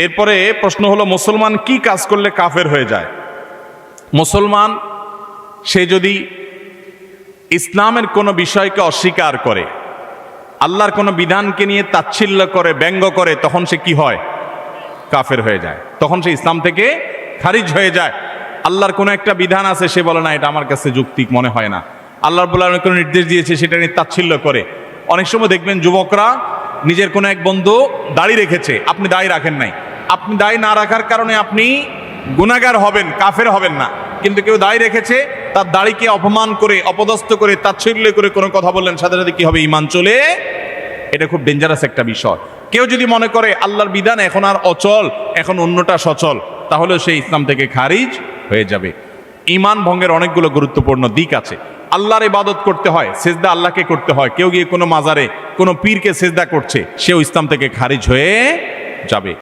এরপরে প্রশ্ন হলো, মুসলমান কি কাজ করলে কাফের হয়ে যায়? মুসলমান সে যদি ইসলামের কোনো বিষয়কে অস্বীকার করে, আল্লাহর কোনো বিধানকে নিয়ে তাচ্ছিল্য করে, ব্যঙ্গ করে, তখন সে কি হয়? কাফের হয়ে যায়। তখন সে ইসলাম থেকে খারিজ হয়ে যায়। আল্লাহর কোনো একটা বিধান আছে, সে বলে না এটা আমার কাছে যৌক্তিক মনে হয় না। আল্লাহর বলে কোনো নির্দেশ দিয়েছে, সেটা নিয়ে তাচ্ছিল্য করে। অনেক সময় দেখবেন যুবকরা নিজের কোনো এক বন্ধু দাড়ি রেখেছে, আপনি দাড়ি রাখেন নাই, আপনি দাড়ি না রাখার কারণে আপনি গুনাহগার হবেন, কাফের হবেন না। কিন্তু কেউ দাড়ি রেখেছে, তার দাড়িকে অপমান করে, অপদস্থ করে, তাচ্ছিল্য করে কোনো কথা বললেন, সাথে সাথে কি হবে? ঈমান চলে। এটা খুব ডেঞ্জারাস একটা বিষয়। কেউ যদি মনে করে আল্লাহর বিধান এখন আর অচল, এখন অন্যটা সচল, তাহলে সে ইসলাম থেকে খারিজ হয়ে যাবে। ঈমান ভঙ্গের অনেকগুলো গুরুত্বপূর্ণ দিক আছে। আল্লাহর ইবাদত করতে হয়, সেজদা আল্লাহকে করতে হয়। কেউ গিয়ে কোনো মাজারে, কোনো পীরকে সেজদা করছে, সেও ইসলাম থেকে খারিজ হয়ে যাবে।